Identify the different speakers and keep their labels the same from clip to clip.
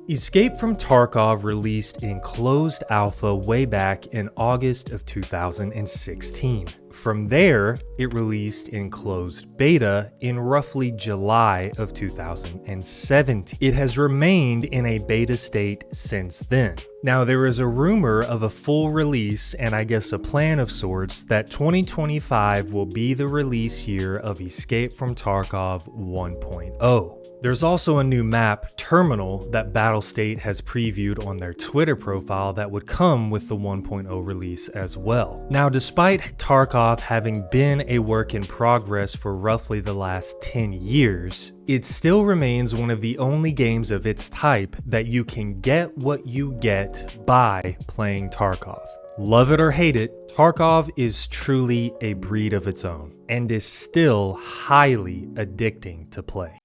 Speaker 1: Escape from Tarkov released in closed alpha way back in August of 2016. From there, it released in closed beta in roughly July of 2017. It has remained in a beta state since then. Now, there is a rumor of a full release and I guess a plan of sorts that 2025 will be the release year of Escape from Tarkov 1.0. There's also a new map, Terminal, that Battlestate has previewed on their Twitter profile that would come with the 1.0 release as well. Now, despite Tarkov having been a work in progress for roughly the last 10 years, it still remains one of the only games of its type that you can get what you get by playing Tarkov. Love it or hate it, Tarkov is truly a breed of its own and is still highly addicting to play.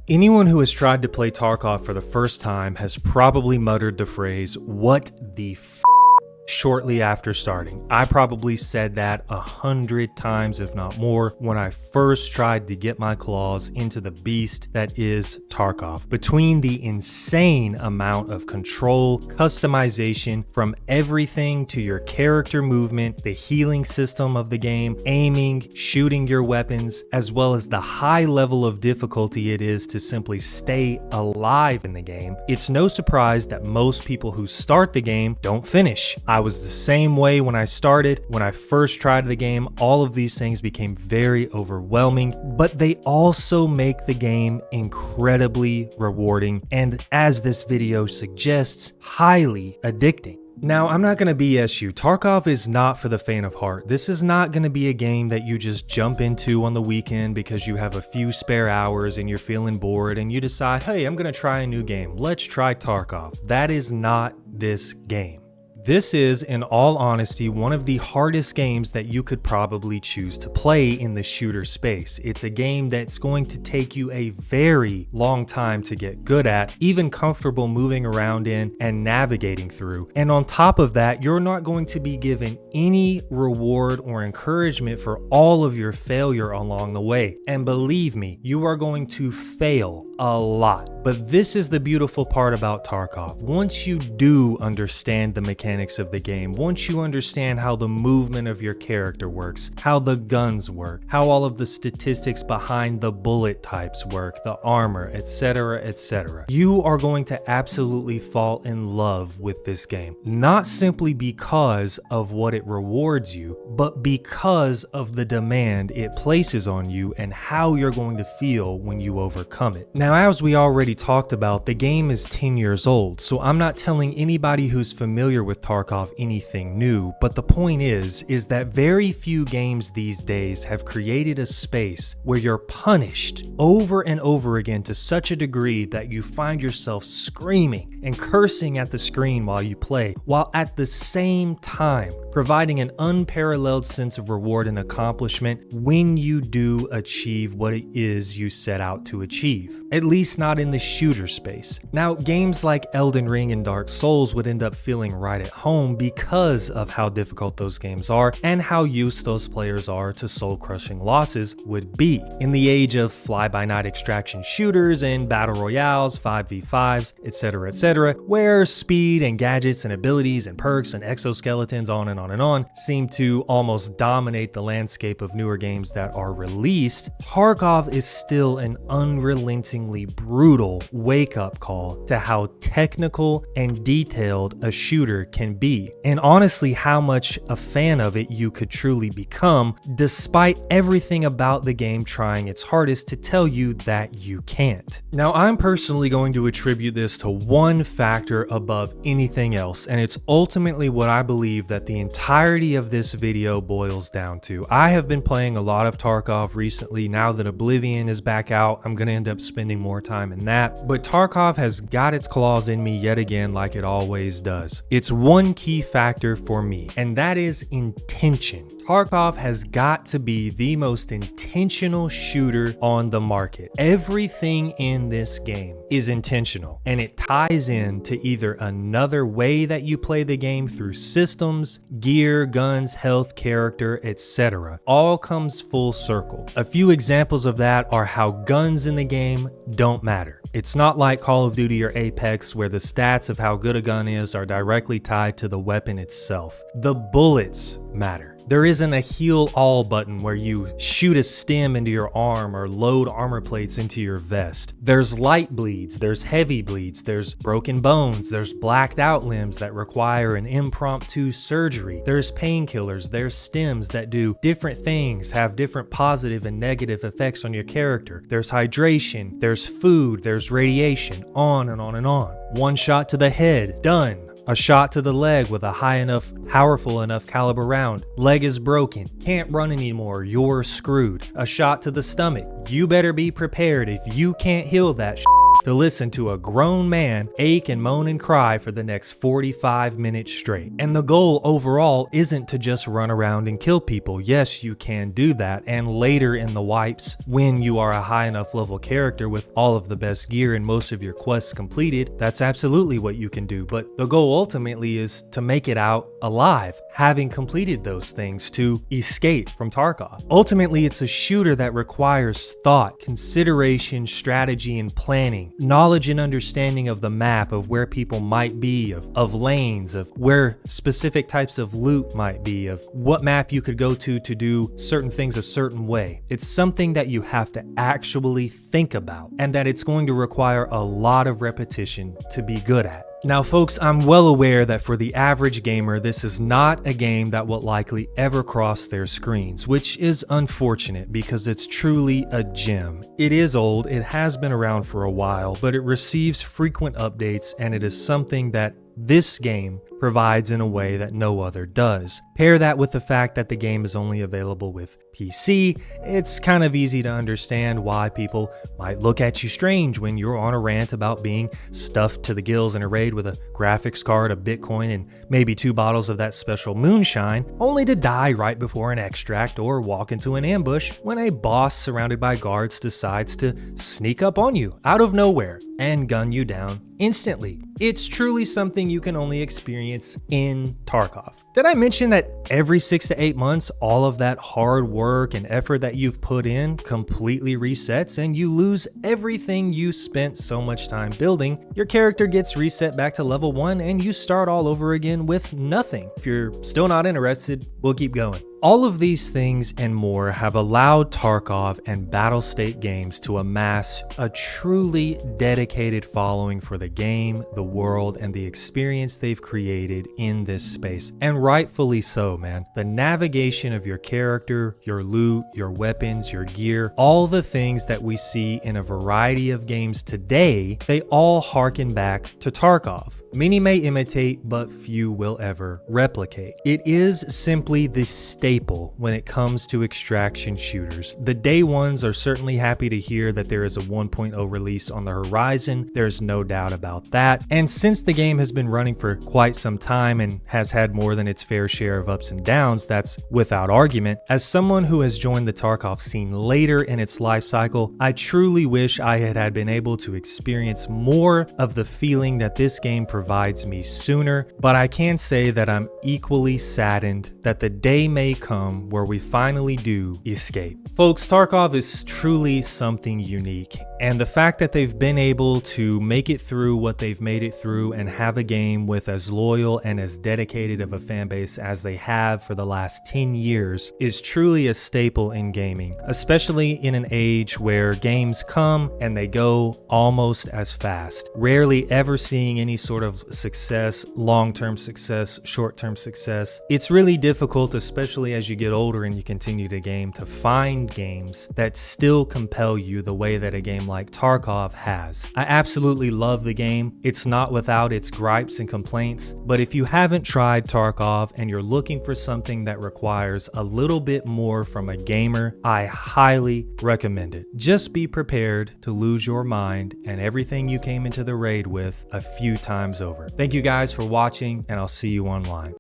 Speaker 1: Anyone who has tried to play Tarkov for the first time has probably muttered the phrase, "What the f***," shortly after starting. I probably said that 100 times, if not more, when I first tried to get my claws into the beast that is Tarkov. Between the insane amount of control, customization, from everything to your character movement, the healing system of the game, aiming, shooting your weapons, as well as the high level of difficulty it is to simply stay alive in the game, it's no surprise that most people who start the game don't finish. I was the same way when I started. When I first tried the game, all of these things became very overwhelming, but they also make the game incredibly rewarding and, as this video suggests, highly addicting. Now, I'm not going to BS you. Tarkov is not for the faint of heart. This is not going to be a game that you just jump into on the weekend because you have a few spare hours and you're feeling bored and you decide, hey, I'm going to try a new game. Let's try Tarkov. That is not this game. This is, in all honesty, one of the hardest games that you could probably choose to play in the shooter space. It's a game that's going to take you a very long time to get good at, even comfortable moving around in and navigating through. And on top of that, you're not going to be given any reward or encouragement for all of your failure along the way. And believe me, you are going to fail a lot. But this is the beautiful part about Tarkov. Once you do understand the mechanics of the game, once you understand how the movement of your character works, how the guns work, how all of the statistics behind the bullet types work, the armor, etc., you are going to absolutely fall in love with this game. Not simply because of what it rewards you, but because of the demand it places on you and how you're going to feel when you overcome it. Now, as we already talked about, the game is 10 years old, so I'm not telling anybody who's familiar with Tarkov anything new, but the point is that very few games these days have created a space where you're punished over and over again to such a degree that you find yourself screaming and cursing at the screen while you play, while at the same time providing an unparalleled sense of reward and accomplishment when you do achieve what it is you set out to achieve. At least not in the shooter space. Now, games like Elden Ring and Dark Souls would end up feeling right at home because of how difficult those games are and how used those players are to soul-crushing losses would be. In the age of fly-by-night extraction shooters and battle royales, 5v5s, etc., where speed and gadgets and abilities and perks and exoskeletons and on seem to almost dominate the landscape of newer games that are released, Tarkov is still an unrelentingly brutal wake-up call to how technical and detailed a shooter can be, and honestly how much a fan of it you could truly become, despite everything about the game trying its hardest to tell you that you can't. Now, I'm personally going to attribute this to one factor above anything else, and it's ultimately what I believe that the entirety of this video boils down to. I have been playing a lot of Tarkov recently. Now that Oblivion is back out, I'm going to end up spending more time in that. But Tarkov has got its claws in me yet again, like it always does. It's one key factor for me, and that is intention. Tarkov has got to be the most intentional shooter on the market. Everything in this game is intentional, and it ties in to either another way that you play the game through systems, gear, guns, health, character, etc. all comes full circle. A few examples of that are how guns in the game don't matter. It's not like Call of Duty or Apex where the stats of how good a gun is are directly tied to the weapon itself. The bullets matter. There isn't a heal all button where you shoot a stim into your arm or load armor plates into your vest. There's light bleeds, there's heavy bleeds, there's broken bones, there's blacked out limbs that require an impromptu surgery. There's painkillers, there's stims that do different things, have different positive and negative effects on your character. There's hydration, there's food, there's radiation, on and on and on. One shot to the head, done. A shot to the leg with a high enough, powerful enough caliber round. Leg is broken. Can't run anymore. You're screwed. A shot to the stomach. You better be prepared if you can't heal that to listen to a grown man ache and moan and cry for the next 45 minutes straight. And the goal overall isn't to just run around and kill people. Yes, you can do that. And later in the wipes, when you are a high enough level character with all of the best gear and most of your quests completed, that's absolutely what you can do. But the goal ultimately is to make it out alive, having completed those things, to escape from Tarkov. Ultimately, it's a shooter that requires thought, consideration, strategy, and planning. Knowledge and understanding of the map, of where people might be, of lanes, of where specific types of loot might be, of what map you could go to do certain things a certain way. It's something that you have to actually think about, and that it's going to require a lot of repetition to be good at. Now folks, I'm well aware that for the average gamer, this is not a game that will likely ever cross their screens, which is unfortunate because it's truly a gem. It is old, it has been around for a while, but it receives frequent updates, and it is something that this game provides in a way that no other does. Pair that with the fact that the game is only available with PC, it's kind of easy to understand why people might look at you strange when you're on a rant about being stuffed to the gills in a raid with a graphics card, a Bitcoin, and maybe 2 bottles of that special moonshine, only to die right before an extract or walk into an ambush when a boss surrounded by guards decides to sneak up on you out of nowhere and gun you down instantly. It's truly something you can only experience in Tarkov. Did I mention that every 6 to 8 months, all of that hard work and effort that you've put in completely resets and you lose everything you spent so much time building? Your character gets reset back to level 1 and you start all over again with nothing. If you're still not interested, we'll keep going. All of these things and more have allowed Tarkov and Battlestate Games to amass a truly dedicated following for the game, the world, and the experience they've created in this space. And rightfully so, man. The navigation of your character, your loot, your weapons, your gear, all the things that we see in a variety of games today, they all harken back to Tarkov. Many may imitate, but few will ever replicate. It is simply the staple when it comes to extraction shooters. The day ones are certainly happy to hear that there is a 1.0 release on the horizon. There's no doubt about that. And since the game has been running for quite some time and has had more than its fair share of ups and downs, that's without argument. As someone who has joined the Tarkov scene later in its life cycle, I truly wish I had been able to experience more of the feeling that this game provides me sooner, but I can say that I'm equally saddened that the day may come where we finally do escape. Folks, Tarkov is truly something unique, and the fact that they've been able to make it through what they've made it through and have a game with as loyal and as dedicated of a fan base as they have for the last 10 years is truly a staple in gaming, especially in an age where games come and they go almost as fast. Rarely ever seeing any sort of success, long-term success, short-term success. It's really difficult, especially as you get older and you continue to game, to find games that still compel you the way that a game like Tarkov has. I absolutely love the game. It's not without its gripes and complaints, but if you haven't tried Tarkov and you're looking for something that requires a little bit more from a gamer, I highly recommend it. Just be prepared to lose your mind and everything you came into the raid with a few times over. Thank you guys for watching, and I'll see you online.